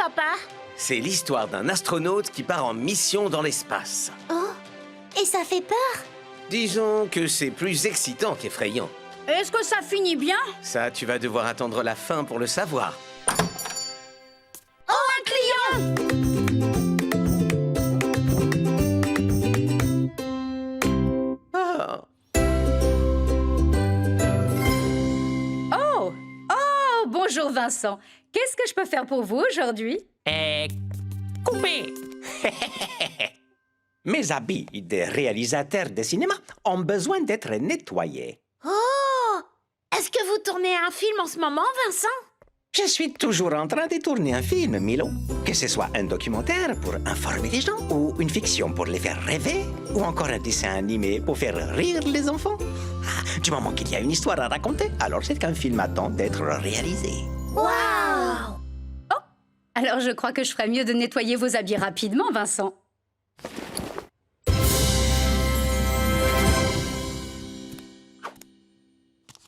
papa? C'est l'histoire d'un astronaute qui part en mission dans l'espace. Oh, et ça fait peur? Disons que c'est plus excitant qu'effrayant. Est-ce que ça finit bien? Ça, tu vas devoir attendre la fin pour le savoir. Oh, un client! Ah, Oh! Oh, bonjour Vincent. Qu'est-ce que je peux faire pour vous aujourd'hui? Coupé. Mes habits de réalisateur de cinéma ont besoin d'être nettoyés. Oh! Est-ce que vous tournez un film en ce moment, Vincent? Je suis toujours en train de tourner un film, Milo. Que ce soit un documentaire pour informer les gens, ou une fiction pour les faire rêver, ou encore un dessin animé pour faire rire les enfants. Ah, du moment qu'il y a une histoire à raconter, alors c'est qu'un film attend d'être réalisé. Waouh! Alors je crois que je ferais mieux de nettoyer vos habits rapidement, Vincent.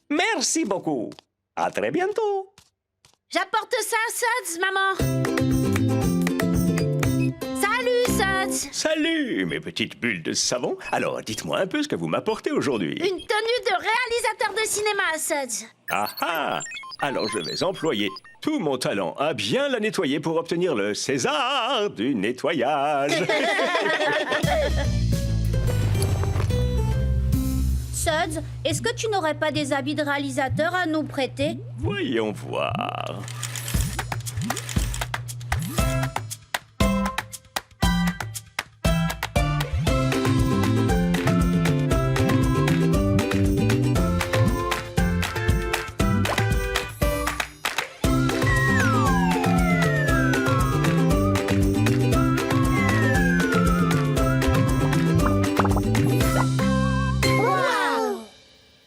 Merci beaucoup. À très bientôt. J'apporte ça à Suds, maman! Salut, Suds! Salut, mes petites bulles de savon. Alors, dites-moi un peu ce que vous m'apportez aujourd'hui. Une tenue de réalisateur de cinéma, Suds! Ah ah! Alors, je vais employer tout mon talent à bien la nettoyer pour obtenir le César du nettoyage. Suds, est-ce que tu n'aurais pas des habits de réalisateur à nous prêter? Voyons voir. Waouh!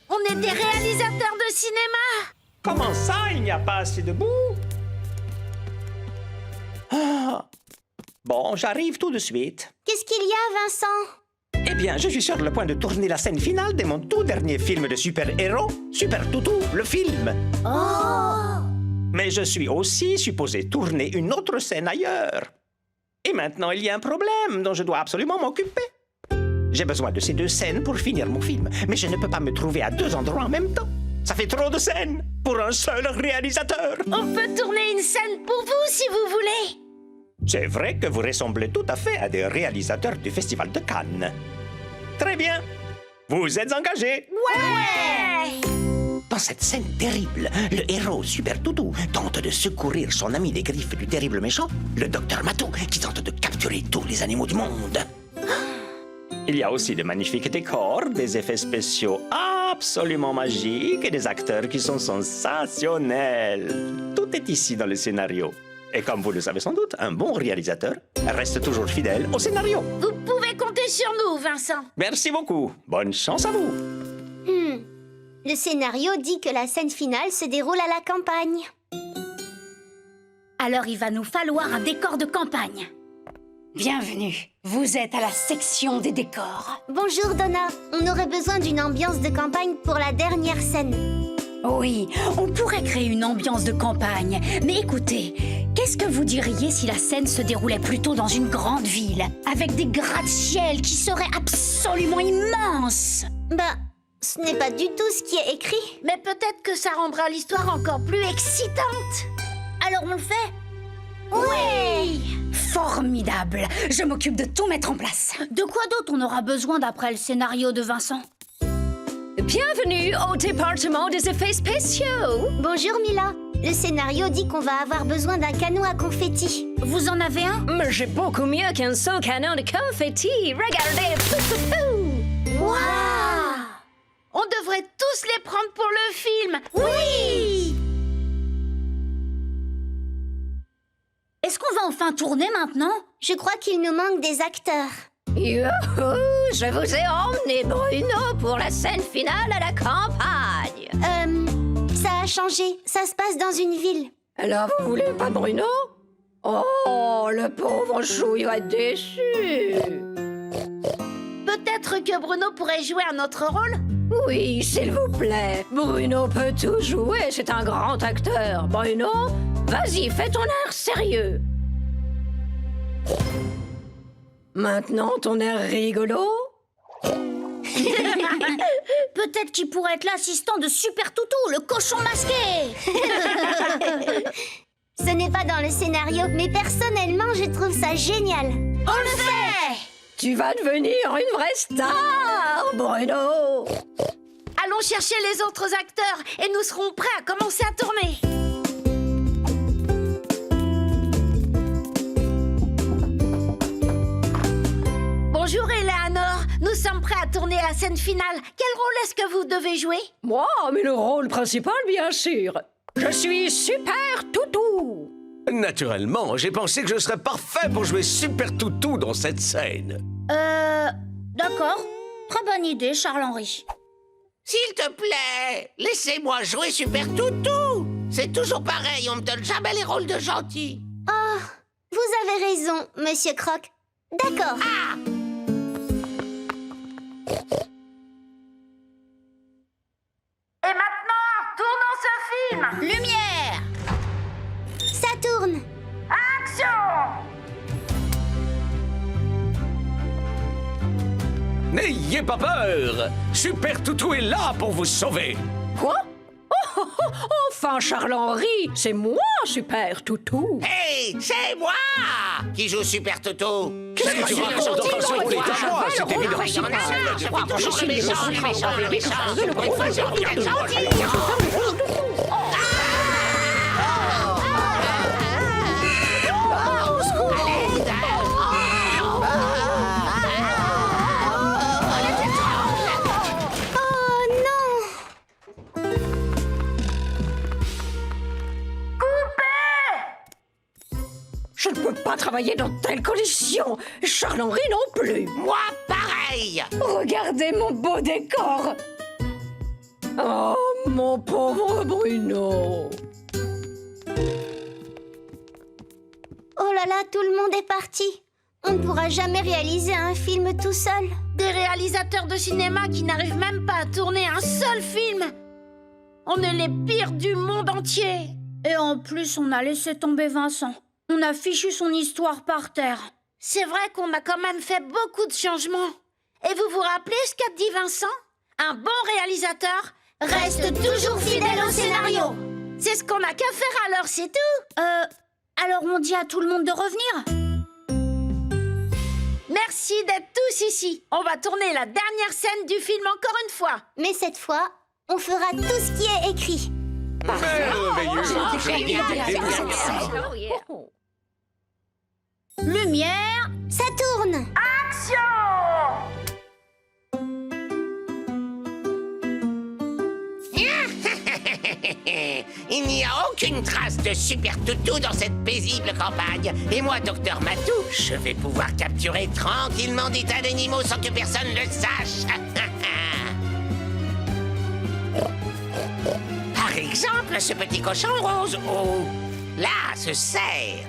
On est des réalisateurs de cinéma! Comment ça, il n'y a pas assez de boue? Ah. Bon, j'arrive tout de suite. Qu'est-ce qu'il y a, Vincent? Eh bien, je suis sur le point de tourner la scène finale de mon tout dernier film de super-héros, Super Toutou, le film. Oh! Mais je suis aussi supposé tourner une autre scène ailleurs. Et maintenant, il y a un problème dont je dois absolument m'occuper. J'ai besoin de ces deux scènes pour finir mon film, mais je ne peux pas me trouver à deux endroits en même temps. Ça fait trop de scènes pour un seul réalisateur. On peut tourner une scène pour vous si vous voulez! C'est vrai que vous ressemblez tout à fait à des réalisateurs du Festival de Cannes. Très bien. Vous êtes engagés. Ouais! Dans cette scène terrible, le héros Super Toutou tente de secourir son ami des griffes du terrible méchant, le docteur Matou, qui tente de capturer tous les animaux du monde. Il y a aussi de magnifiques décors, des effets spéciaux absolument magiques et des acteurs qui sont sensationnels. Tout est ici dans le scénario. Et comme vous le savez sans doute, un bon réalisateur reste toujours fidèle au scénario. Vous pouvez compter sur nous, Vincent! Merci beaucoup. Bonne chance à vous. Le scénario dit que la scène finale se déroule à la campagne. Alors il va nous falloir un décor de campagne. Bienvenue, vous êtes à la section des décors. Bonjour, Donna. On aurait besoin d'une ambiance de campagne pour la dernière scène. Oui, on pourrait créer une ambiance de campagne. Mais écoutez, qu'est-ce que vous diriez si la scène se déroulait plutôt dans une grande ville, avec des gratte-ciel qui seraient absolument immenses? Bah, ce n'est pas du tout ce qui est écrit. Mais peut-être que ça rendra l'histoire encore plus excitante. Alors on le fait? Oui! Formidable! Je m'occupe de tout mettre en place. De quoi d'autre on aura besoin d'après le scénario de Vincent? Bienvenue au département des effets spéciaux. Bonjour, Mila. Le scénario dit qu'on va avoir besoin d'un canon à confetti. Vous en avez un? Mais j'ai beaucoup mieux qu'un seul canon de confetti. Regardez. Waouh! On devrait tous les prendre pour le film. Oui! Est-ce qu'on va enfin tourner maintenant? Je crois qu'il nous manque des acteurs. Youhou! Je vous ai emmené, Bruno, pour la scène finale à la campagne. Ça a changé. Ça se passe dans une ville. Alors, vous voulez pas Bruno? Oh, le pauvre chou, il va être déçu. Peut-être que Bruno pourrait jouer un autre rôle? Oui, s'il vous plaît. Bruno peut tout jouer, c'est un grand acteur. Bruno, vas-y, fais ton air sérieux. Maintenant, ton air rigolo? Peut-être qu'il pourrait être l'assistant de Super Toutou, le cochon masqué. Ce n'est pas dans le scénario, mais personnellement, je trouve ça génial. On le fait. Tu vas devenir une vraie star, Bruno! Allons chercher les autres acteurs et nous serons prêts à commencer à tourner. Bonjour Eleanor, nous sommes prêts à tourner la scène finale. Quel rôle est-ce que vous devez jouer? Moi, mais le rôle principal, bien sûr. Je suis Super Toutou. Naturellement, j'ai pensé que je serais parfait pour jouer Super Toutou dans cette scène. D'accord. Très bonne idée, Charles-Henri. S'il te plaît, laissez-moi jouer Super Toutou. C'est toujours pareil, on me donne jamais les rôles de gentil. Oh, vous avez raison, Monsieur Croc. D'accord. Et maintenant, tournons ce film. Lumière. Ça tourne. Action! N'ayez pas peur! Super Toutou est là pour vous sauver! Quoi? Enfin, Charles-Henri, c'est moi, Super Toutou. Hey, c'est moi qui joue Super Toutou. Qu'est-ce que tu racontes? Enfin, ce rôle est à moi, c'est évident. Il y en a marre, je fais toujours le méchant, les méchants, les méchants. Je préfère faire le gentil. Oh non! Je ne peux pas travailler dans telles conditions. Charles-Henri non plus. Moi, pareil. Regardez mon beau décor. Oh, mon pauvre Bruno. Oh là là, tout le monde est parti. On ne pourra jamais réaliser un film tout seul. Des réalisateurs de cinéma qui n'arrivent même pas à tourner un seul film. On est les pires du monde entier. Et en plus, on a laissé tomber Vincent. On a fichu son histoire par terre. C'est vrai qu'on a quand même fait beaucoup de changements. Et vous vous rappelez ce qu'a dit Vincent? Un bon réalisateur Reste toujours fidèle au scénario. C'est ce qu'on a qu'à faire alors, c'est tout. Alors on dit à tout le monde de revenir? Merci d'être tous ici. On va tourner la dernière scène du film encore une fois. Mais cette fois, on fera tout ce qui est écrit. Lumière. Ça tourne. Action! Il n'y a aucune trace de Super Toutou dans cette paisible campagne. Et moi, Docteur Matou, je vais pouvoir capturer tranquillement des tas d'animaux sans que personne le sache. Par exemple, ce petit cochon rose. Oh, là, ce cerf.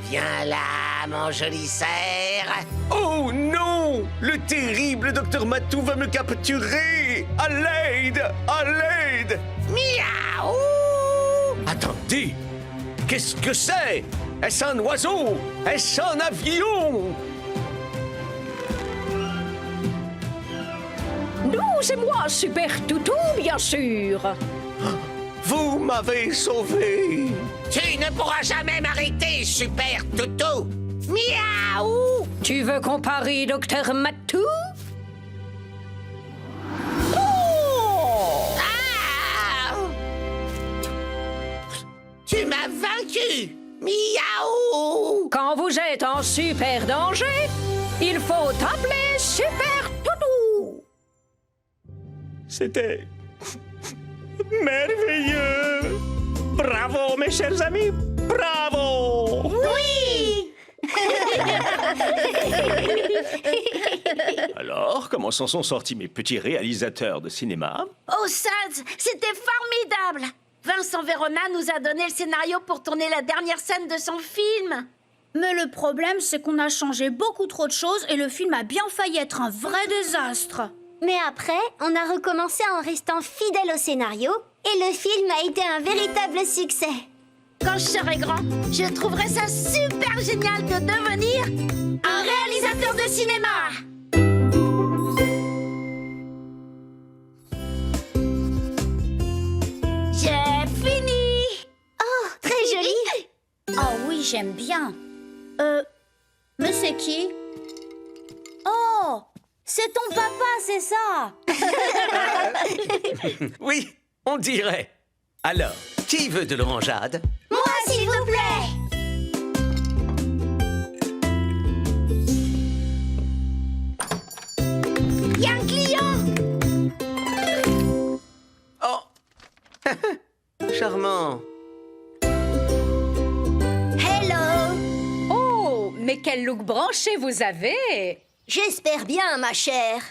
Viens là, mon joli cerf. Oh non! Le terrible Docteur Matou va me capturer! À l'aide! À l'aide! Miaou! Attendez! Qu'est-ce que c'est? Est-ce un oiseau? Est-ce un avion? Non, c'est moi, Super Toutou, bien sûr. Vous m'avez sauvé! Tu ne pourras jamais m'arrêter, Super Toutou! Miaou! Tu veux qu'on parie, Docteur Matou? Oh! Ah! Tu m'as vaincu! Miaou! Quand vous êtes en super danger, il faut appeler Super Toutou! C'était merveilleux! Bravo, mes chers amis! Bravo! Oui! Alors, comment s'en sont sortis mes petits réalisateurs de cinéma? Oh, Sads, c'était formidable! Vincent Verona nous a donné le scénario pour tourner la dernière scène de son film. Mais le problème, c'est qu'on a changé beaucoup trop de choses et le film a bien failli être un vrai désastre. Mais après, on a recommencé en restant fidèle au scénario et le film a été un véritable succès. Quand je serai grand, je trouverai ça super génial de devenir un réalisateur. réalisateur de cinéma. J'ai fini. Oh, très joli. Oh oui, j'aime bien. Mais c'est qui? Oh, c'est ton papa, c'est ça? Oui, on dirait. Alors, qui veut de l'orangeade? Moi, s'il vous plaît. Y a un client. Oh charmant. Hello. Oh, mais quel look branché vous avez! J'espère bien, ma chère.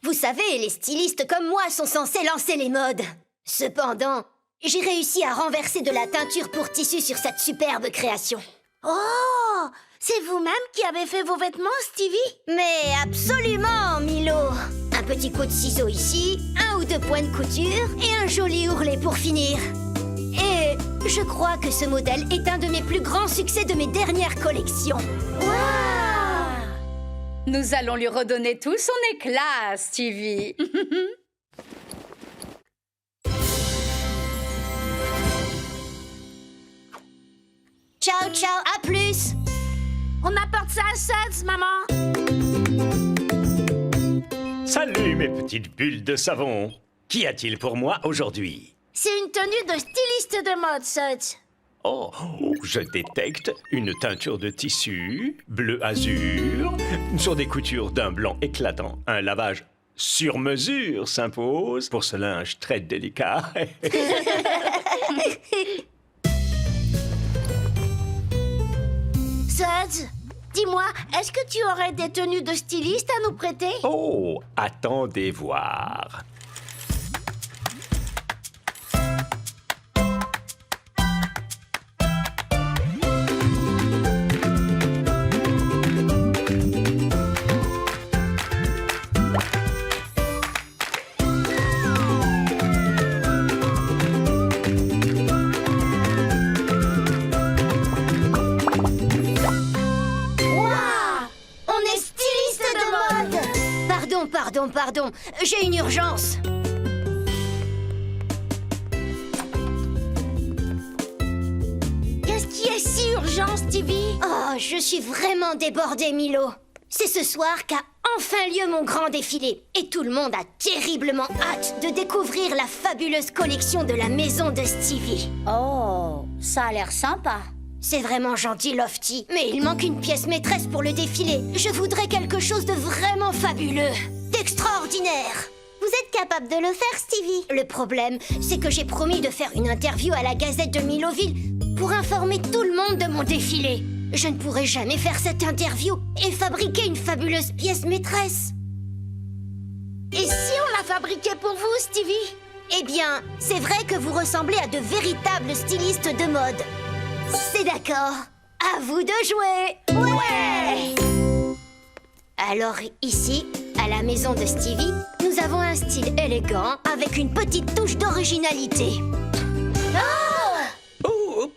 Vous savez, les stylistes comme moi sont censés lancer les modes. Cependant, j'ai réussi à renverser de la teinture pour tissu sur cette superbe création. Oh, c'est vous-même qui avez fait vos vêtements, Stevie? Mais absolument, Milo. Un petit coup de ciseau ici, un ou deux points de couture et un joli ourlet pour finir. Et je crois que ce modèle est un de mes plus grands succès de mes dernières collections. Nous allons lui redonner tout son éclat, Stevie. Ciao, ciao, à plus. On apporte ça à Suds, maman. Salut mes petites bulles de savon. Qu'y a-t-il pour moi aujourd'hui? C'est une tenue de styliste de mode, Suds. Oh, je détecte une teinture de tissu, bleu azur, sur des coutures d'un blanc éclatant. Un lavage sur mesure s'impose pour ce linge très délicat. Suds, dis-moi, est-ce que tu aurais des tenues de styliste à nous prêter? Oh, attendez voir. Pardon, j'ai une urgence. Qu'est-ce qui est si urgent, Stevie? Oh, je suis vraiment débordée, Milo. C'est ce soir qu'a enfin lieu mon grand défilé. Et tout le monde a terriblement hâte de découvrir la fabuleuse collection de la maison de Stevie. Oh, ça a l'air sympa. C'est vraiment gentil, Lofty, mais il manque une pièce maîtresse pour le défilé. Je voudrais quelque chose de vraiment fabuleux, d'extraordinaire. Vous êtes capable de le faire, Stevie? Le problème, c'est que j'ai promis de faire une interview à la Gazette de Miloville pour informer tout le monde de mon défilé. Je ne pourrai jamais faire cette interview et fabriquer une fabuleuse pièce maîtresse. Et si on la fabriquait pour vous, Stevie? Eh bien, c'est vrai que vous ressemblez à de véritables stylistes de mode. C'est d'accord. À vous de jouer. Ouais! Alors ici, à la maison de Stevie, nous avons un style élégant avec une petite touche d'originalité. Oh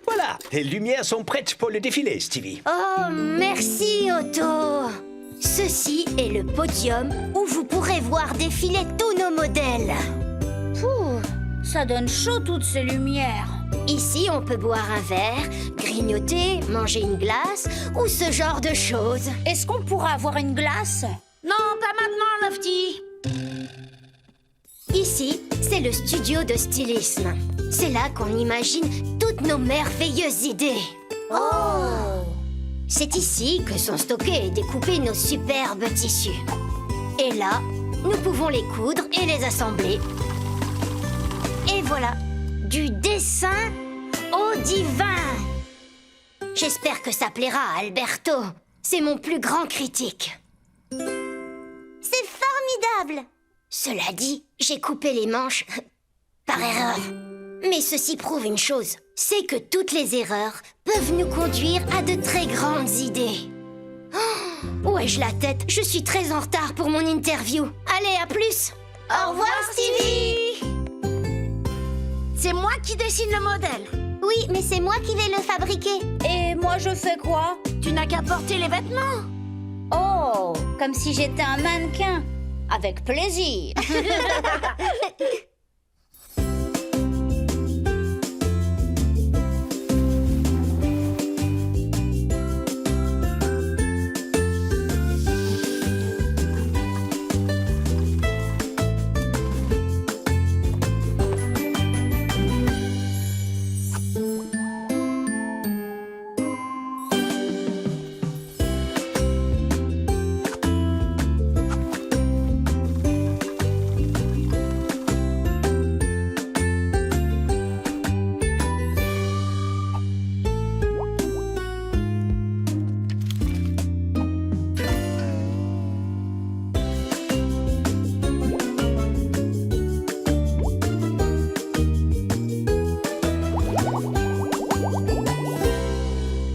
voilà, les lumières sont prêtes pour le défilé, Stevie. Oh, merci Otto. Ceci est le podium où vous pourrez voir défiler tous nos modèles. Pouh, ça donne chaud toutes ces lumières. Ici, on peut boire un verre, grignoter, manger une glace ou ce genre de choses. Est-ce qu'on pourra avoir une glace? Non, pas maintenant, Lofty. Ici, c'est le studio de stylisme. C'est là qu'on imagine toutes nos merveilleuses idées. Oh! C'est ici que sont stockés et découpés nos superbes tissus. Et là, nous pouvons les coudre et les assembler. Et voilà, du dessin au divin. J'espère que ça plaira à Alberto. C'est mon plus grand critique. C'est formidable! Cela dit, j'ai coupé les manches par erreur. Mais ceci prouve une chose, c'est que toutes les erreurs peuvent nous conduire à de très grandes idées. Oh, où ai-je la tête? Je suis très en retard pour mon interview. Allez, à plus! Au revoir, Stevie! C'est moi qui dessine le modèle. Oui, mais c'est moi qui vais le fabriquer. Et moi, je fais quoi? Tu n'as qu'à porter les vêtements. comme si j'étais un mannequin. Avec plaisir.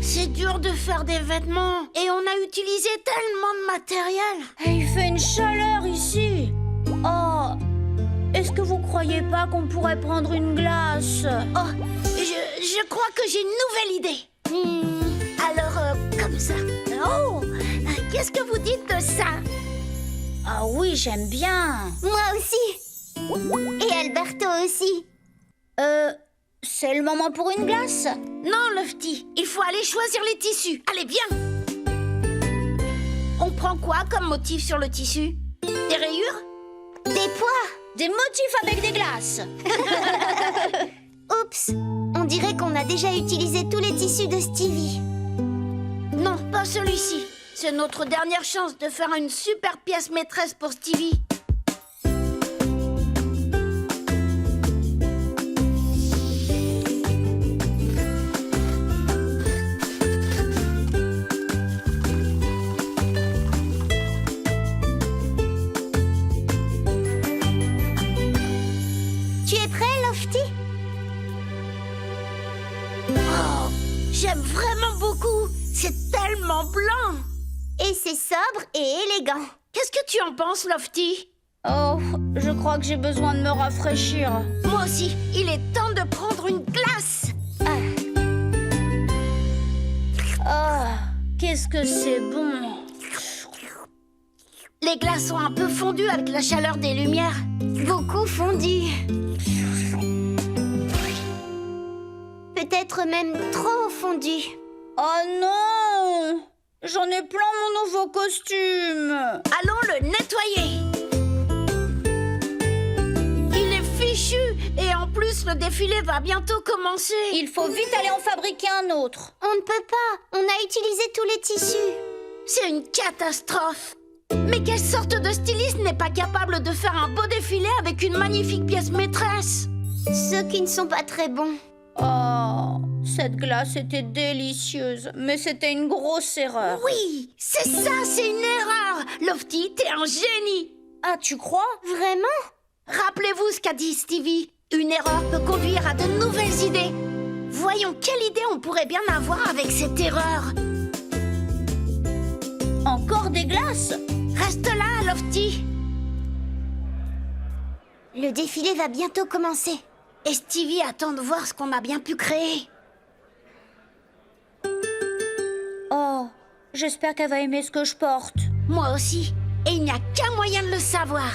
C'est dur de faire des vêtements et on a utilisé tellement de matériel. Et il fait une chaleur ici. Oh, est-ce que vous croyez pas qu'on pourrait prendre une glace? Oh, je crois que j'ai une nouvelle idée. Alors, comme ça. Oh, qu'est-ce que vous dites de ça? Ah oui, j'aime bien. Moi aussi. Et Alberto aussi. C'est le moment pour une glace? Non, Lofty, il faut aller choisir les tissus. Allez, viens. On prend quoi comme motif sur le tissu? Des rayures? Des pois. Des motifs avec des glaces. Oups, on dirait qu'on a déjà utilisé tous les tissus de Stevie. Non, pas celui-ci. C'est notre dernière chance de faire une super pièce maîtresse pour Stevie. Tu es prêt, Lofty? Oh, j'aime vraiment beaucoup. C'est tellement blanc. Et c'est sobre et élégant. Qu'est-ce que tu en penses, Lofty? Oh, je crois que j'ai besoin de me rafraîchir. Moi aussi, il est temps de prendre une glace. Ah, qu'est-ce que c'est bon. Les glaces sont un peu fondues avec la chaleur des lumières. Beaucoup fondu. Peut-être même trop fondu. Oh non! J'en ai plein mon nouveau costume. Allons le nettoyer. Il est fichu et en plus le défilé va bientôt commencer. Il faut vite aller en fabriquer un autre. On ne peut pas. On a utilisé tous les tissus. C'est une catastrophe. Mais quelle sorte de styliste n'est pas capable de faire un beau défilé avec une magnifique pièce maîtresse? Ceux qui ne sont pas très bons. Oh, cette glace était délicieuse, mais c'était une grosse erreur. Oui, c'est ça, c'est une erreur. Lofty, t'es un génie. Ah, tu crois? Vraiment? Rappelez-vous ce qu'a dit Stevie. Une erreur peut conduire à de nouvelles idées. Voyons quelle idée on pourrait bien avoir avec cette erreur. Encore des glaces? Reste là, Lofty. Le défilé va bientôt commencer. Et Stevie attend de voir ce qu'on a bien pu créer. Oh, j'espère qu'elle va aimer ce que je porte. Moi aussi. Et il n'y a qu'un moyen de le savoir.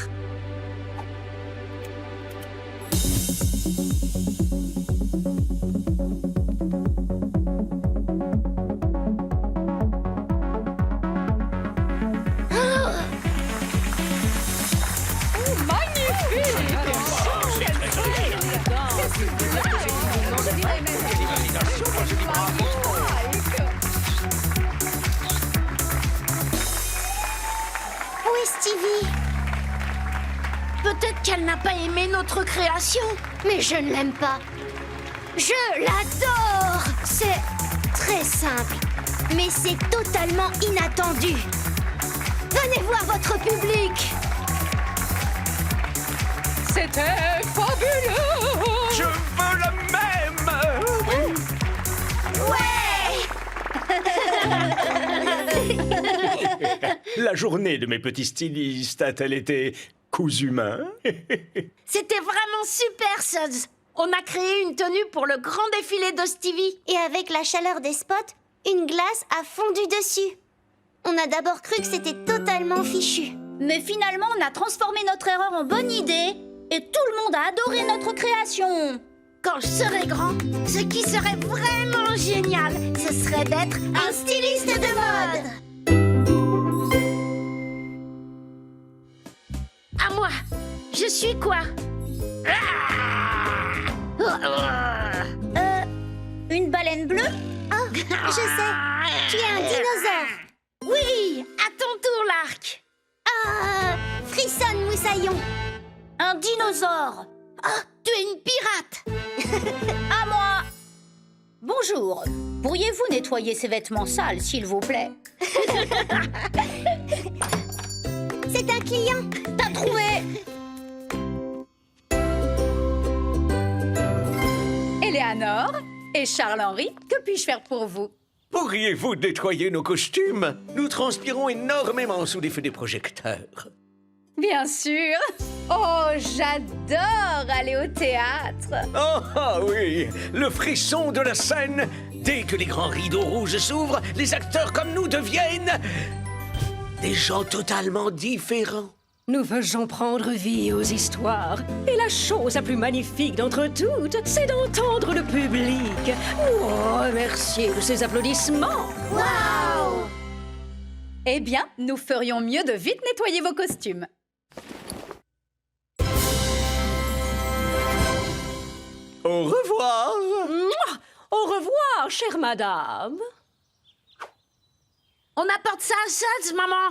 Où est Stevie? Peut-être qu'elle n'a pas aimé notre création. Mais je ne l'aime pas. Je l'adore. C'est très simple, mais c'est totalement inattendu. Venez voir votre public. C'était fabuleux! Je veux la même. La journée de mes petits stylistes a-t-elle été cousu main? C'était vraiment super, Suds. On a créé une tenue pour le grand défilé de Stevie. Et avec la chaleur des spots, une glace a fondu dessus. On a d'abord cru que c'était totalement fichu. Mais finalement, on a transformé notre erreur en bonne idée. Et tout le monde a adoré notre création. Quand je serai grand, ce qui serait vraiment génial, ce serait d'être un styliste de mode. À moi. Je suis quoi? Une baleine bleue? Oh, je sais. Tu es un dinosaure. Oui, à ton tour, l'arc. Frissonne, moussaillon. Un dinosaure. Oh, tu es une pirate. À moi. Bonjour. Pourriez-vous nettoyer ces vêtements sales, s'il vous plaît? C'est un client. T'as trouvé? Éléanore et Charles-Henri, que puis-je faire pour vous? Pourriez-vous nettoyer nos costumes? Nous transpirons énormément sous les feux des projecteurs. Bien sûr. Oh, j'adore aller au théâtre. Oh, ah oui, le frisson de la scène. Dès que les grands rideaux rouges s'ouvrent, les acteurs comme nous deviennent des gens totalement différents. Nous faisons prendre vie aux histoires. Et la chose la plus magnifique d'entre toutes, c'est d'entendre le public nous remercier de ses applaudissements. Waouh! Eh bien, nous ferions mieux de vite nettoyer vos costumes. Au revoir. Mouah! Au revoir, chère madame. On apporte ça à Suds, maman.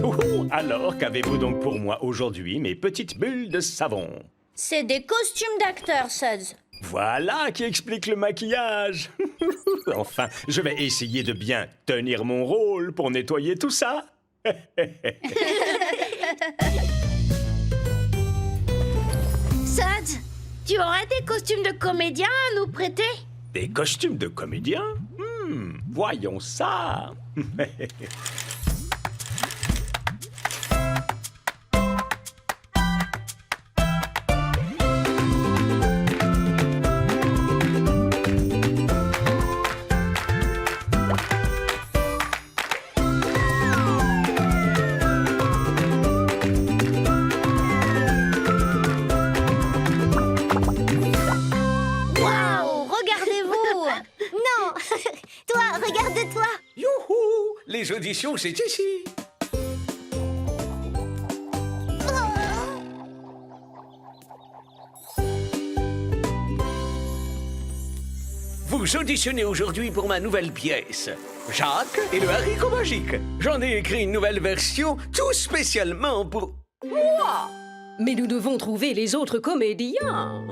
Ouhou, alors, qu'avez-vous donc pour moi aujourd'hui, mes petites bulles de savon? C'est des costumes d'acteurs, Suds. Voilà qui explique le maquillage. Enfin, je vais essayer de bien tenir mon rôle pour nettoyer tout ça. Suds, tu aurais des costumes de comédien à nous prêter? Des costumes de comédien? Voyons ça. Waouh, regardez-vous. Non. Toi, regarde-toi. Youhou, les auditions, c'est ici. Vous auditionnez aujourd'hui pour ma nouvelle pièce, Jacques et le haricot magique. J'en ai écrit une nouvelle version, tout spécialement pour... Mais nous devons trouver les autres comédiens.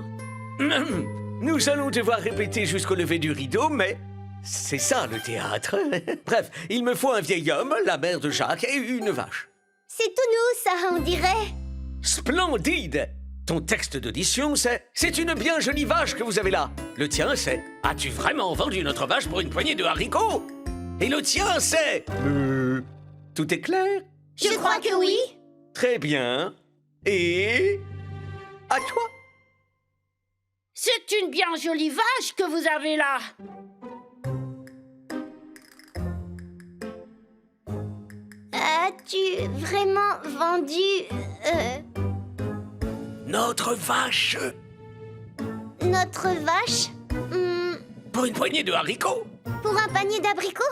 Nous allons devoir répéter jusqu'au lever du rideau, mais c'est ça le théâtre. Bref, il me faut un vieil homme, la mère de Jacques et une vache. C'est tout nous, ça, on dirait. Splendide! Ton texte d'audition, c'est une bien jolie vache que vous avez là. Le tien, c'est as-tu vraiment vendu notre vache pour une poignée de haricots? Et le tien, c'est tout est clair? Je crois que oui. Très bien. Et à toi? C'est une bien jolie vache que vous avez là. As-tu vraiment vendu Notre vache notre vache pour une poignée de haricots? pour un panier d'abricots?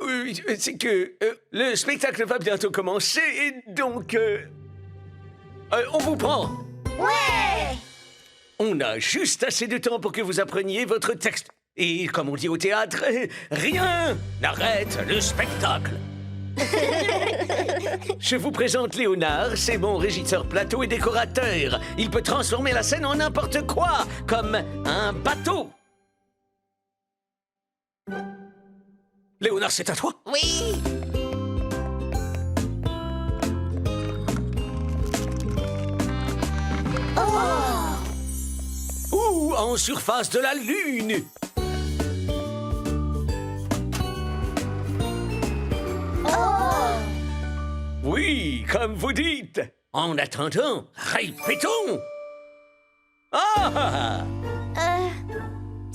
Oui, c'est que le spectacle va bientôt commencer et donc on vous prend. Ouais! On a juste assez de temps pour que vous appreniez votre texte. Et comme on dit au théâtre, rien n'arrête le spectacle. Je vous présente Léonard, c'est mon régisseur plateau et décorateur. Il peut transformer la scène en n'importe quoi, comme un bateau. Léonard, c'est à toi. Oui. Ou en surface de la Lune. Oui, comme vous dites. En attendant, répétons. Ah!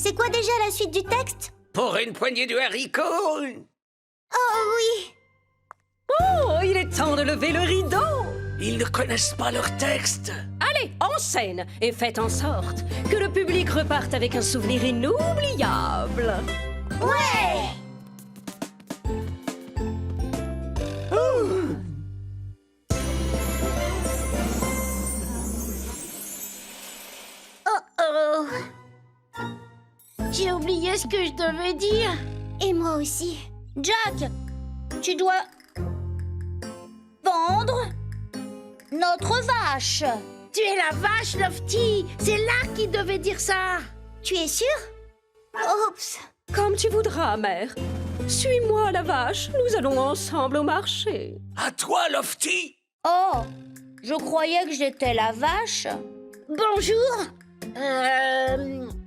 C'est quoi déjà la suite du texte? Pour une poignée de haricots. Oh oui. Oh, il est temps de lever le rideau. Ils ne connaissent pas leur texte. Allez, en scène et faites en sorte que le public reparte avec un souvenir inoubliable. Ouais. Oh. J'ai oublié ce que je devais dire. Et moi aussi. Jack, tu dois vendre notre vache. Tu es la vache, Lofty. C'est là qu'il devait dire ça. Tu es sûr? Oups. Comme tu voudras, mère. Suis-moi, la vache. Nous allons ensemble au marché. À toi, Lofty. Oh, je croyais que j'étais la vache. Bonjour.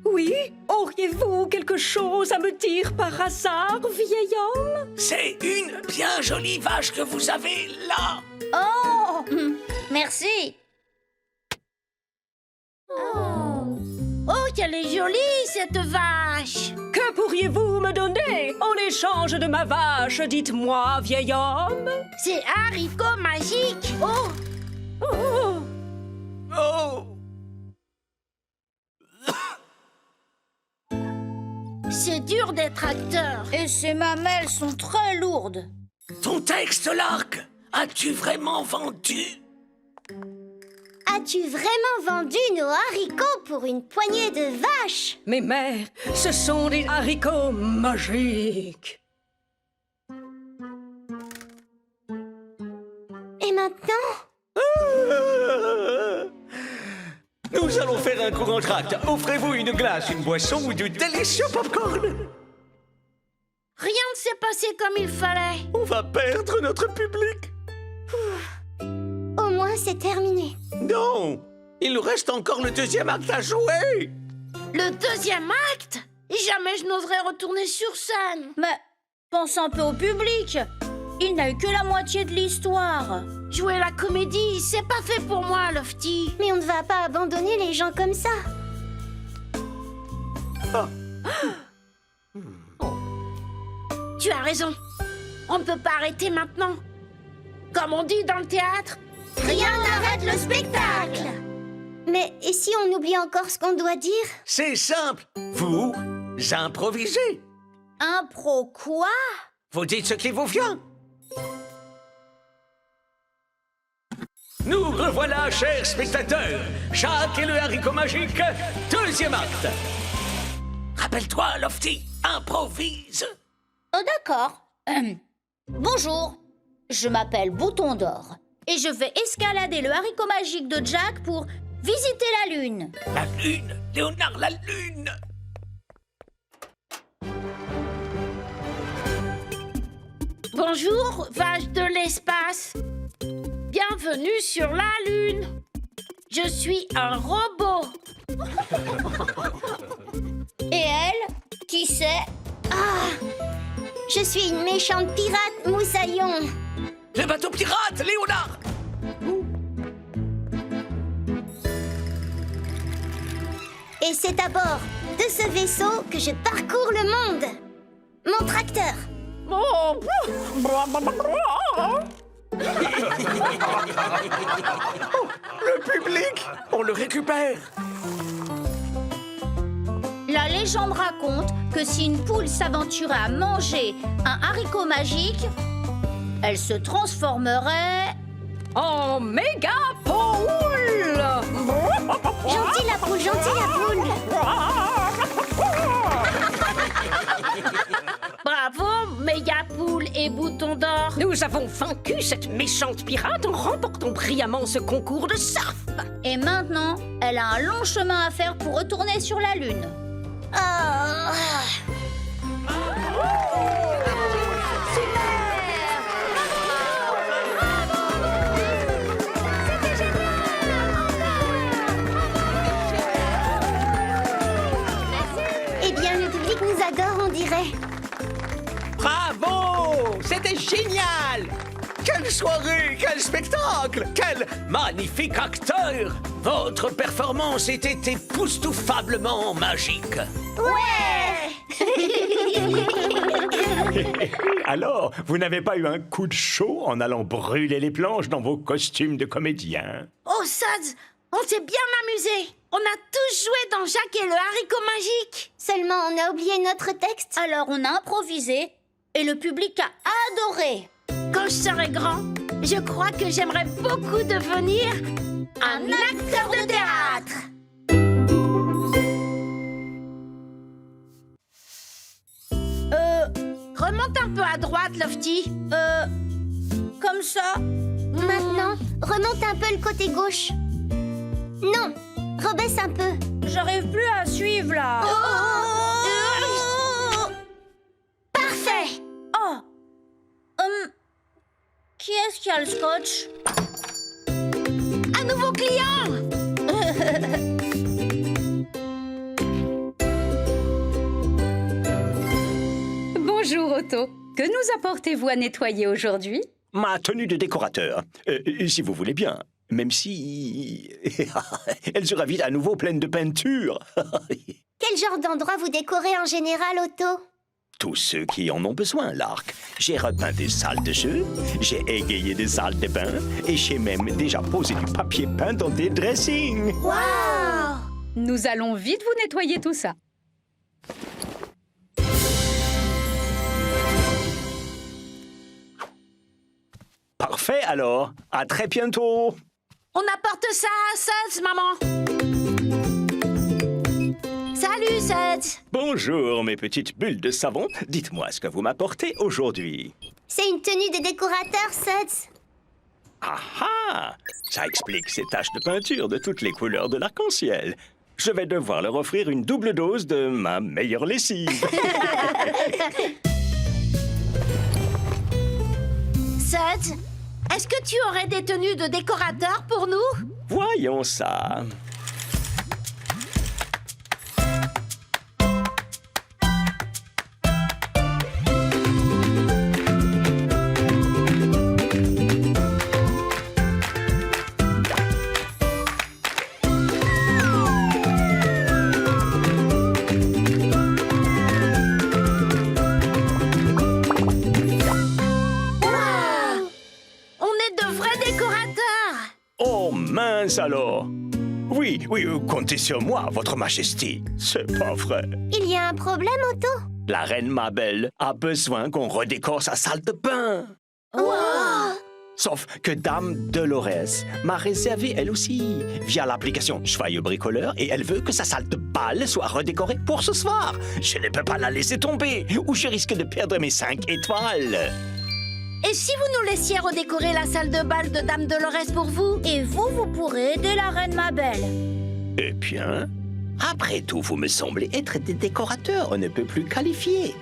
Oui? Auriez-vous quelque chose à me dire par hasard, vieil homme? C'est une bien jolie vache que vous avez là. Oh, merci. Oh, qu'elle est jolie, cette vache. Que pourriez-vous me donner en échange de ma vache? Dites-moi, vieil homme. C'est haricot magique. Oh, Oh, Oh. c'est dur d'être acteur. Et ces mamelles sont très lourdes. Ton texte, Lark. As-tu vraiment vendu? As-tu vraiment vendu nos haricots pour une poignée de vaches? mais mère, ce sont des haricots magiques. Et maintenant? Nous allons faire un contrat. Offrez-vous une glace, une boisson ou du délicieux popcorn. Rien ne s'est passé comme il fallait. On va perdre notre public. Au moins, c'est terminé. Non, il nous reste encore le deuxième acte à jouer. Le deuxième acte? Jamais je n'oserais retourner sur scène. Mais pense un peu au public. Il n'a eu que la moitié de l'histoire. Jouer la comédie, c'est pas fait pour moi, Lofty. Mais on ne va pas abandonner les gens comme ça. Tu as raison. On ne peut pas arrêter maintenant. Comme on dit dans le théâtre, Rien n'arrête le spectacle. Mais et si on oublie encore ce qu'on doit dire? C'est simple. Vous improvisez. Impro quoi? Vous dites ce qui vous vient. Nous revoilà, chers spectateurs. Jacques et le haricot magique, deuxième acte. Rappelle-toi, Lofty, improvise. Oh d'accord. Bonjour, je m'appelle Bouton d'Or et je vais escalader le haricot magique de Jack pour visiter la Lune. La Lune, Léonard, la Lune. bonjour, vache de l'espace. Bienvenue sur la Lune. Je suis un robot. Et elle, qui c'est? Je suis une méchante pirate moussaillon. Le bateau pirate, Léonard. Et c'est à bord de ce vaisseau que je parcours le monde. Mon tracteur. Le public, on le récupère. La légende raconte que si une poule s'aventurait à manger un haricot magique, elle se transformerait... En méga poule. Gentille la poule, gentille la poule. Bravo, Mégapoule et Bouton d'Or. Nous avons vaincu cette méchante pirate en remportant brillamment ce concours de surf. Et maintenant, elle a un long chemin à faire pour retourner sur la Lune. Eh bien, le public nous adore, on dirait. Bravo! C'était génial! Quelle soirée! Quel spectacle! Quel magnifique acteur! Votre performance était époustouflablement magique. Alors, vous n'avez pas eu un coup de chaud en allant brûler les planches dans vos costumes de comédien? Oh, Suds, on s'est bien amusé. On a tous joué dans Jacques et le haricot magique. Seulement, on a oublié notre texte. Alors on a improvisé et le public a adoré. Quand je serai grand, je crois que j'aimerais beaucoup devenir un acteur de théâtre. Remonte un peu à droite, Lofty. Comme ça. Maintenant, remonte un peu le côté gauche. Non, rebaisse un peu. J'arrive plus à suivre là. Parfait. Oh. Qui est-ce qui a le scotch? Un nouveau client. Bonjour Otto. Que nous apportez-vous à nettoyer aujourd'hui? Ma tenue de décorateur, si vous voulez bien. Même si... elle sera vite à nouveau pleine de peinture. Quel genre d'endroit vous décorez en général, Otto? Tous ceux qui en ont besoin, Lark. J'ai repeint des salles de jeu, j'ai égayé des salles de bain et j'ai même déjà posé du papier peint dans des dressings. Waouh! Nous allons vite vous nettoyer tout ça. Parfait alors, à très bientôt. On apporte ça à Suds, maman. Salut, Suds. Bonjour mes petites bulles de savon, dites-moi ce que vous m'apportez aujourd'hui. C'est une tenue de décorateur, Suds. Ah ah! Ça explique ces taches de peinture de toutes les couleurs de l'arc-en-ciel. Je vais devoir leur offrir une double dose de ma meilleure lessive. Suds, est-ce que tu aurais des tenues de décorateur pour nous? Voyons ça. Mince alors. Oui, comptez sur moi, votre majesté. C'est pas vrai. Il y a un problème, Otto? La reine Mabel a besoin qu'on redécore sa salle de bain. Wow! Sauf que Dame Dolores m'a réservé elle aussi via l'application Joyeux Bricoleur et elle veut que sa salle de bal soit redécorée pour ce soir. Je ne peux pas la laisser tomber ou je risque de perdre mes 5 étoiles. Et si vous nous laissiez redécorer la salle de bal de Dame Dolores pour vous? Et vous pourrez aider la reine Mabel. Eh bien, après tout, vous me semblez être des décorateurs, on ne peut plus qualifier.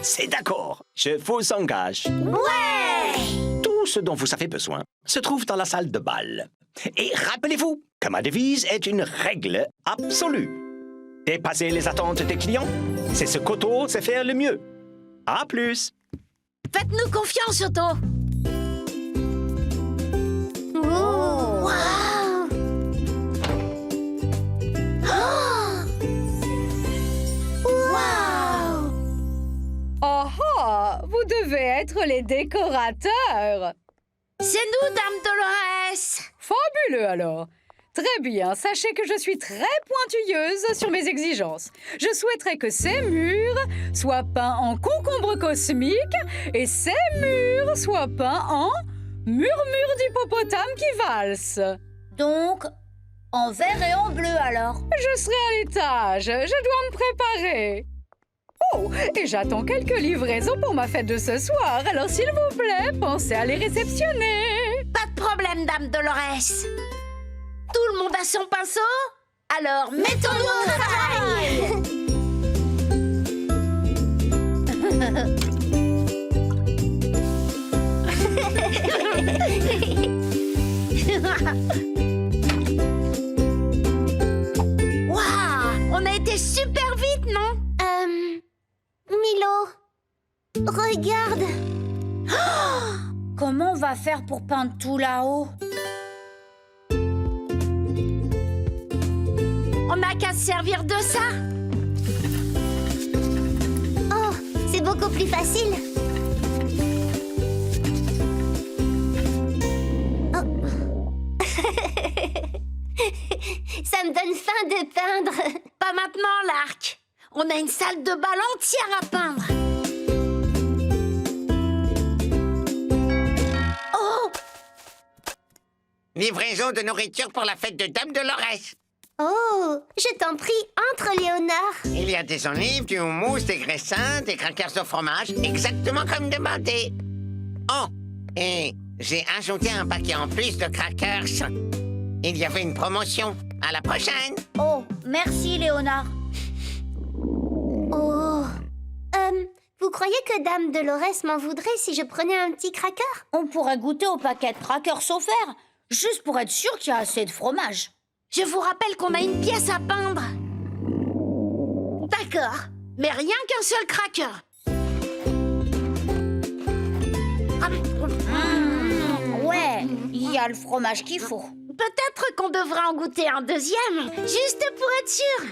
C'est d'accord, je vous engage. Ouais! Tout ce dont vous avez besoin se trouve dans la salle de bal. Et rappelez-vous que ma devise est une règle absolue. Dépasser les attentes des clients, c'est ce qu'Otto sait faire le mieux. À plus! Faites-nous confiance, Otto. Oh! Wow! Wow! Oh oh, vous devez être les décorateurs. C'est nous, Dame Dolores. Fabuleux alors. Très bien, sachez que je suis très pointilleuse sur mes exigences. Je souhaiterais que ces murs soient peints en concombre cosmique et ces murs soient peints en murmure d'hippopotame qui valse. Donc, en vert et en bleu alors? Je serai à l'étage, je dois me préparer. Oh, et j'attends quelques livraisons pour ma fête de ce soir, alors s'il vous plaît, pensez à les réceptionner. Pas de problème, Dame Dolores. Tout le monde a son pinceau? Alors, mettons-nous au travail! Waouh! On a été super vite, non? Milo, regarde! Comment on va faire pour peindre tout là-haut? On n'a qu'à se servir de ça. beaucoup plus facile. Oh. Ça me donne faim de peindre. Pas maintenant, l'Arc. On a une salle de bal entière à peindre. Oh! Livraison de nourriture pour la fête de Dame Dolores. Oh, je t'en prie, entre, Léonard. Il y a des olives, du houmous, des graissins, des crackers au fromage, exactement comme demandé. Oh, et j'ai ajouté un paquet en plus de crackers. Il y avait une promotion. À la prochaine. Oh, merci, Léonard. Oh. Vous croyez que Dame Dolores m'en voudrait si je prenais un petit cracker? On pourrait goûter au paquet de crackers offerts, juste pour être sûr qu'il y a assez de fromage. Je vous rappelle qu'on a une pièce à peindre. D'accord, mais rien qu'un seul cracker. Ouais, il y a le fromage qu'il faut. Peut-être qu'on devrait en goûter un deuxième, juste pour être sûr.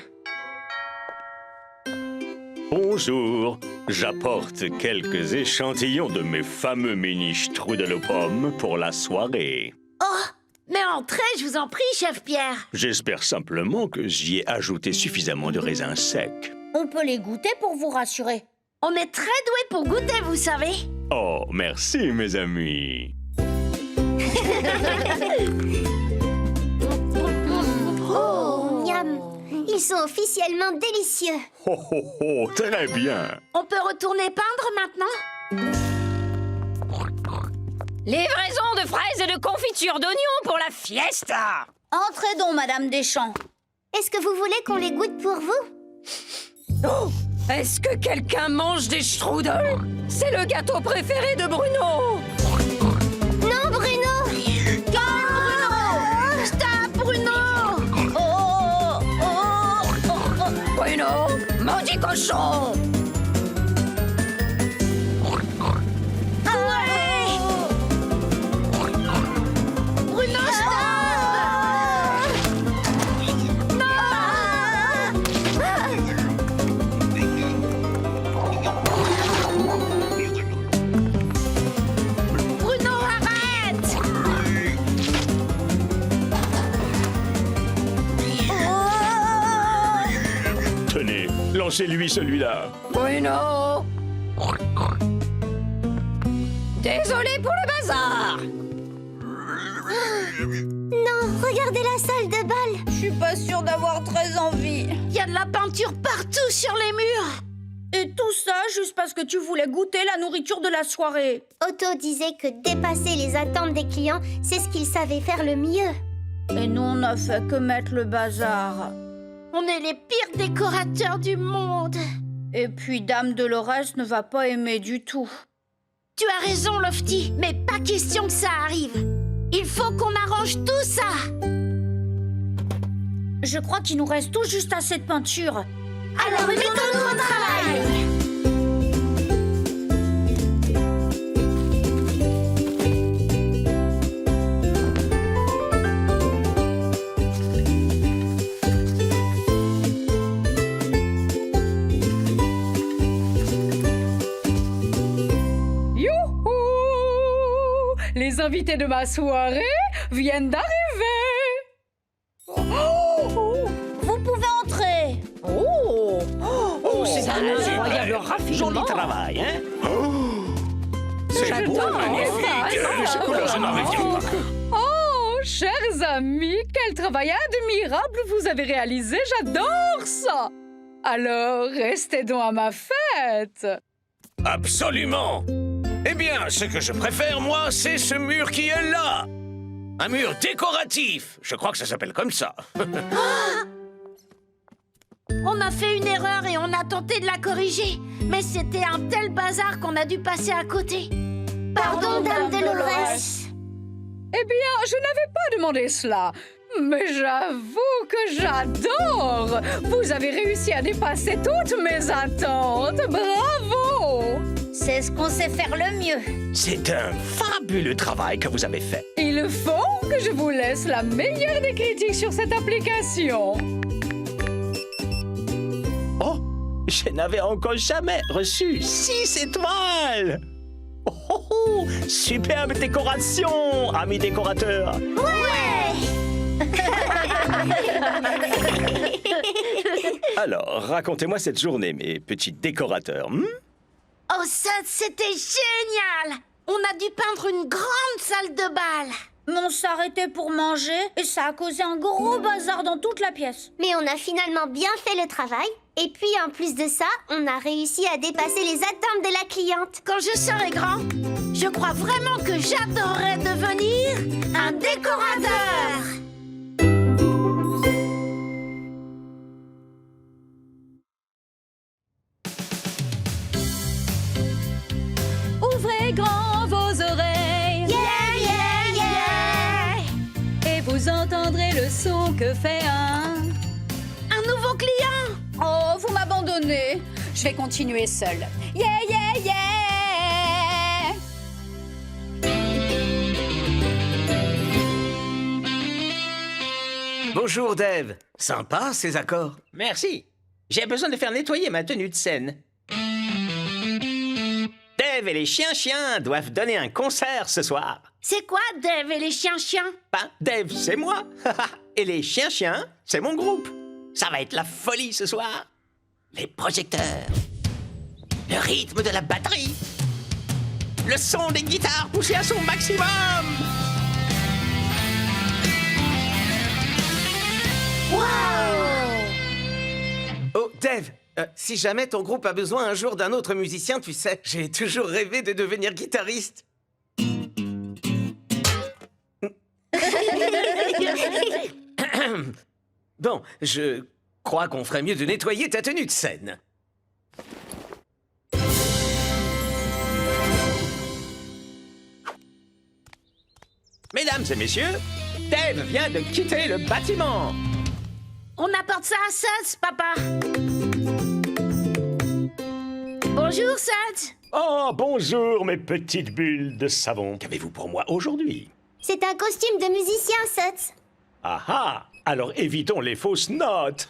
Bonjour, j'apporte quelques échantillons de mes fameux mini strudel aux pommes pour la soirée. Oh, mais entrez, je vous en prie, chef Pierre. J'espère simplement que j'y ai ajouté suffisamment de raisins secs. On peut les goûter pour vous rassurer. On est très doués pour goûter, vous savez. Oh, merci mes amis. Oh, miam. Ils sont officiellement délicieux. Oh, oh, oh, très bien. On peut retourner peindre maintenant? Livraison de fraises et de confiture d'oignons pour la fiesta. Entrez donc, Madame Deschamps. Est-ce que vous voulez qu'on les goûte pour vous? Oh, est-ce que quelqu'un mange des strudels? C'est le gâteau préféré de Bruno. Non, Bruno! Stop, Bruno! Bruno, maudit cochon. Bruno, stop! Bruno, arrête! Tenez, lancez-lui celui-là. Bruno. Désolé pour le bazar. Non, regardez la salle de bal. Je suis pas sûre d'avoir très envie. Il y a de la peinture partout sur les murs. Et tout ça juste parce que tu voulais goûter la nourriture de la soirée. Otto disait que dépasser les attentes des clients, c'est ce qu'il savait faire le mieux. Et nous, on a fait que mettre le bazar. On est les pires décorateurs du monde. Et puis Dame Dolores ne va pas aimer du tout. Tu as raison, Lofty, mais pas question que ça arrive. Il faut qu'on arrange tout ça. Je crois qu'il nous reste tout juste assez de peinture. Alors mettons-nous au travail. Youhou! Les invités de ma soirée viennent d'arriver. Oh! Vous pouvez entrer. Oh, c'est un incroyable raffinement. Joli travail, hein? C'est beau, magnifique. Ces couleurs, je n'en reviens pas. Oh, chers amis, quel travail admirable vous avez réalisé, j'adore ça. Alors, restez donc à ma fête. Absolument. Eh bien, ce que je préfère, moi, c'est ce mur qui est là. Un mur décoratif. Je crois que ça s'appelle comme ça. On a fait une erreur et on a tenté de la corriger. Mais c'était un tel bazar qu'on a dû passer à côté. Pardon, Dame Dolores. Eh bien, je n'avais pas demandé cela. Mais j'avoue que j'adore. Vous avez réussi à dépasser toutes mes attentes. Bravo! C'est ce qu'on sait faire le mieux. C'est un fabuleux travail que vous avez fait. Il faut que je vous laisse la meilleure des critiques sur cette application. Oh, Je n'avais encore jamais reçu 6 étoiles. Oh, oh, oh, superbe décoration, ami décorateur. Alors, racontez-moi cette journée, mes petits décorateurs. Oh, ça, c'était génial! On a dû peindre une grande salle de bal. Mais on s'arrêtait pour manger et ça a causé un gros bazar dans toute la pièce. Mais on a finalement bien fait le travail. Et puis, en plus de ça, on a réussi à dépasser les attentes de la cliente. Quand je serai grand, je crois vraiment que j'adorerais devenir un décorateur. Ouvrez grand vos oreilles. Yeah, yeah, yeah! Et vous entendrez le son que fait un nouveau client! Oh, vous m'abandonnez. Je vais continuer seule. Yeah, yeah, yeah! Bonjour, Dave. Sympa, ces accords. Merci. J'ai besoin de faire nettoyer ma tenue de scène. Dave et les chiens doivent donner un concert ce soir. C'est quoi, Dave et les chiens? Ben, Dave, c'est moi. Et les chiens, c'est mon groupe. Ça va être la folie ce soir. Les projecteurs. Le rythme de la batterie. Le son des guitares poussé à son maximum. Oh, Dave, si jamais ton groupe a besoin un jour d'un autre musicien, tu sais, j'ai toujours rêvé de devenir guitariste. Bon, je crois qu'on ferait mieux de nettoyer ta tenue de scène. Mesdames et messieurs, Dave vient de quitter le bâtiment. On apporte ça à Suds, papa. Bonjour, Suds. Oh, bonjour, mes petites bulles de savon. Qu'avez-vous pour moi aujourd'hui? C'est un costume de musicien, Suds. Ah ah! Alors évitons les fausses notes.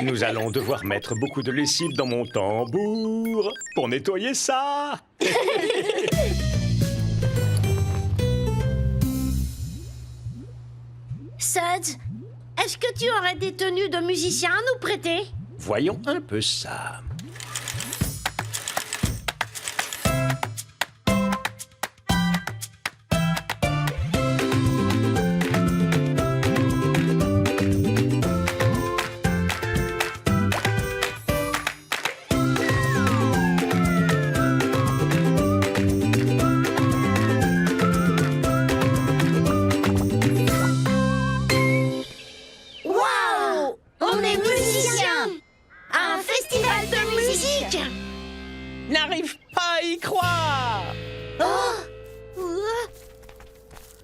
Nous allons devoir mettre beaucoup de lessive dans mon tambour pour nettoyer ça. Suds, est-ce que tu aurais des tenues de musicien à nous prêter? Voyons un peu ça. Waouh! On est musiciens! À un festival de musique! N'arrive pas à y croire.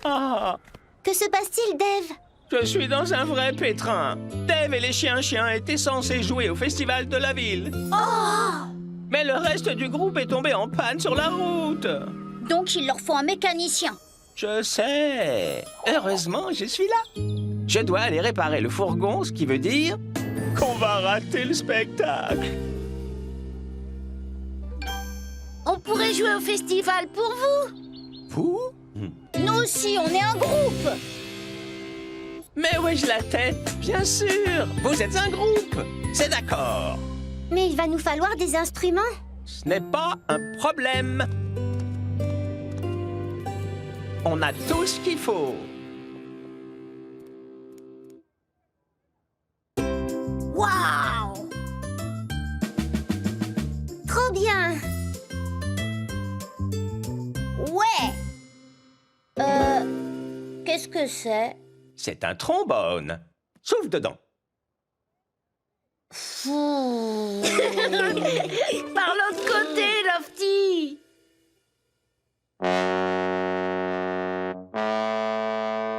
Ah, Que se passe-t-il, Dave? je suis dans un vrai pétrin. Dave et les chiens étaient censés jouer au festival de la ville. Mais le reste du groupe est tombé en panne sur la route. Donc il leur faut un mécanicien. Je sais. Heureusement, je suis là. Je dois aller réparer le fourgon, ce qui veut dire qu'on va rater le spectacle. On pourrait jouer au festival pour vous! Vous? Nous aussi, on est un groupe. Mais où ai-je la tête? Bien sûr. Vous êtes un groupe. C'est d'accord. Mais il va nous falloir des instruments. Ce n'est pas un problème. On a tout ce qu'il faut. Waouh! Trop bien. Ouais. Qu'est-ce que c'est? C'est un trombone. Souffle dedans. Par l'autre côté, Lofty!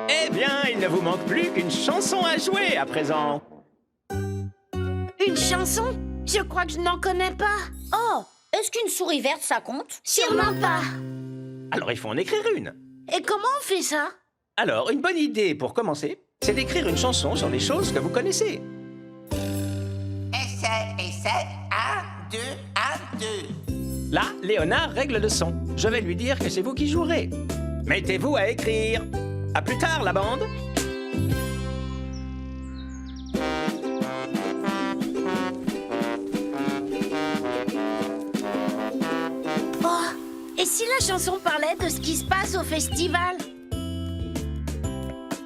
Eh bien, il ne vous manque plus qu'une chanson à jouer à présent. Une chanson? Je crois que je n'en connais pas. Oh, est-ce qu'une souris verte, ça compte? Sûrement pas. Alors, il faut en écrire une. Et comment on fait ça? Alors, une bonne idée pour commencer, c'est d'écrire une chanson sur les choses que vous connaissez. Essaie, 2, 1, 2. Là, Léonard règle le son. Je vais lui dire que c'est vous qui jouerez. Mettez-vous à écrire. À plus tard, la bande. Oh, et si la chanson parlait de ce qui se passe au festival?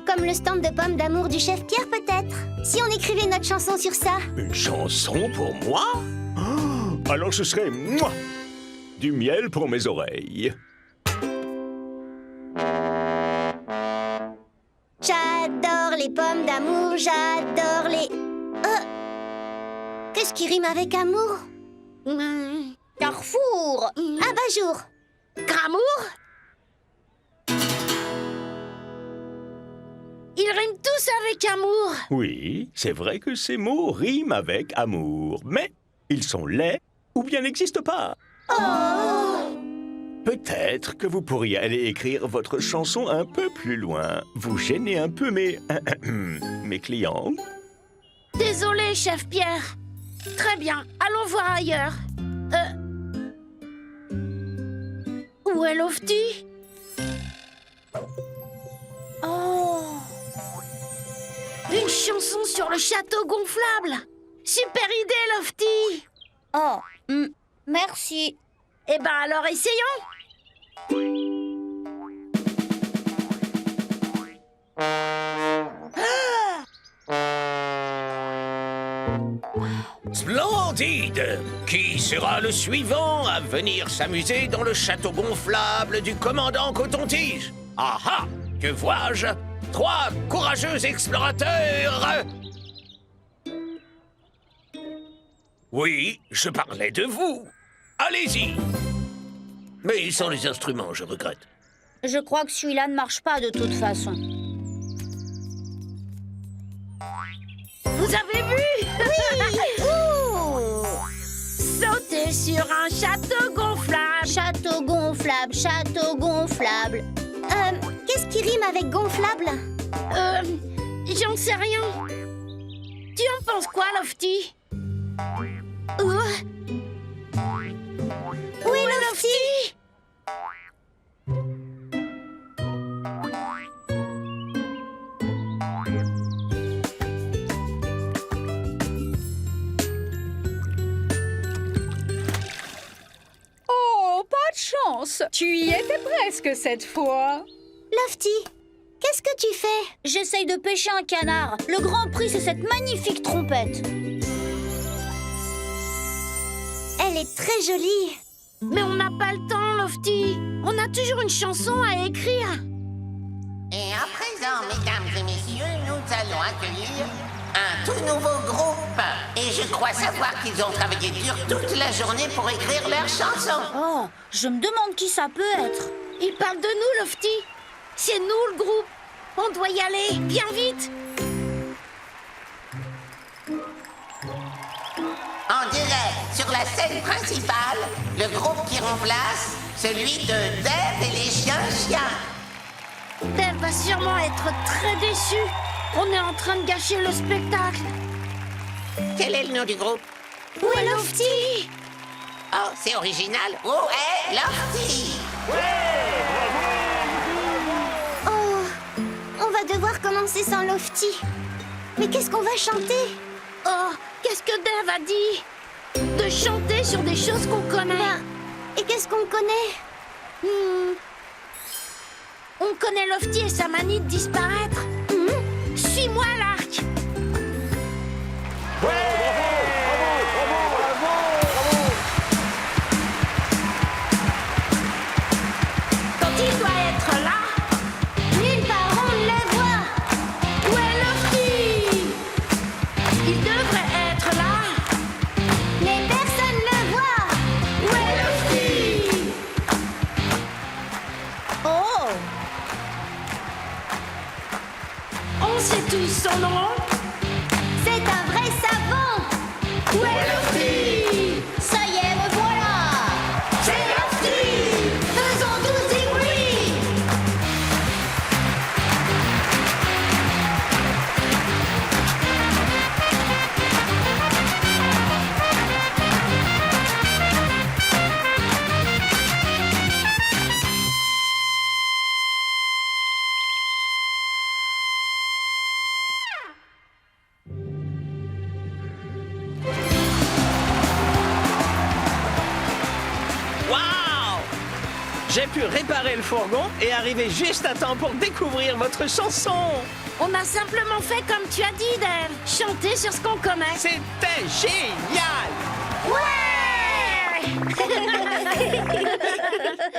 Comme le stand de pommes d'amour du chef Pierre, peut-être. Si on écrivait notre chanson sur ça. Une chanson pour moi? Oh, alors ce serait moi, du miel pour mes oreilles. J'adore les pommes d'amour, j'adore les... Qu'est-ce qui rime avec amour? Carrefour. Abat-jour. Gramour. Ils riment tous avec amour. Oui, c'est vrai que ces mots riment avec amour, mais ils sont laids ou bien n'existent pas. Peut-être que vous pourriez aller écrire votre chanson un peu plus loin. Vous gênez un peu mes clients. Désolé, chef Pierre. Très bien, allons voir ailleurs. Où est Lofty? Oh! Une chanson sur le château gonflable! Super idée, Lofty! Oh, merci. Eh ben alors, essayons! Splendide! Qui sera le suivant à venir s'amuser dans le château gonflable du commandant Coton-Tige? Ah ah! Que vois-je? 3 courageux explorateurs! Oui, je parlais de vous. Allez-y! Mais sans les instruments, je regrette. Je crois que celui-là ne marche pas de toute façon. Vous avez vu? Oui! Sauter sur un château gonflable! Château gonflable, château gonflable. Qu'est-ce qui rime avec gonflable? J'en sais rien. Tu en penses quoi, Lofty? Où est Lofty? Oh, pas de chance. Tu y étais presque cette fois. Lofty, qu'est-ce que tu fais? J'essaye de pêcher un canard. Le grand prix, c'est cette magnifique trompette. Elle est très jolie. Mais on n'a pas le temps, Lofty. On a toujours une chanson à écrire. Et à présent, mesdames et messieurs, nous allons accueillir un tout nouveau groupe. Et je crois savoir qu'ils ont travaillé dur toute la journée pour écrire leur chanson. Oh, je me demande qui ça peut être. Il parle de nous, Lofty. C'est nous, le groupe. On doit y aller, bien vite. En direct, sur la scène principale, le groupe qui remplace celui de Dave et les chiens. Dave va sûrement être très déçu. On est en train de gâcher le spectacle. Quel est le nom du groupe? Où est Lofty? Oh, c'est original. Où est Lofty? Oh, on va devoir commencer sans Lofty. Mais qu'est-ce qu'on va chanter? Oh, qu'est-ce que Dave a dit? De chanter sur des choses qu'on connaît. Et qu'est-ce qu'on connaît? On connaît Lofty et sa manie de disparaître. Suis-moi, l'arc. Quand il doit être là, Nulle part on ne le voit. où est Lofty? Il devrait être là. Mais personne ne le voit. Où est Lofty? Oh, On sait tous son nom. J'ai pu réparer le fourgon et arriver juste à temps pour découvrir votre chanson. On a simplement fait comme tu as dit, Dave. Chanter sur ce qu'on connaît. C'était génial!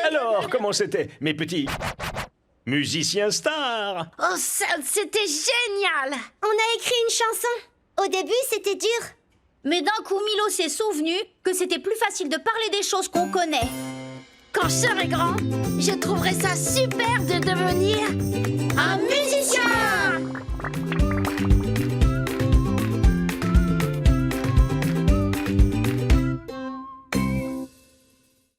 Alors, comment c'était, mes petits musiciens stars? Oh, c'était génial. On a écrit une chanson. Au début, c'était dur. Mais d'un coup, Milo s'est souvenu que c'était plus facile de parler des choses qu'on connaît. Quand je serai grand, je trouverai ça super de devenir un musicien.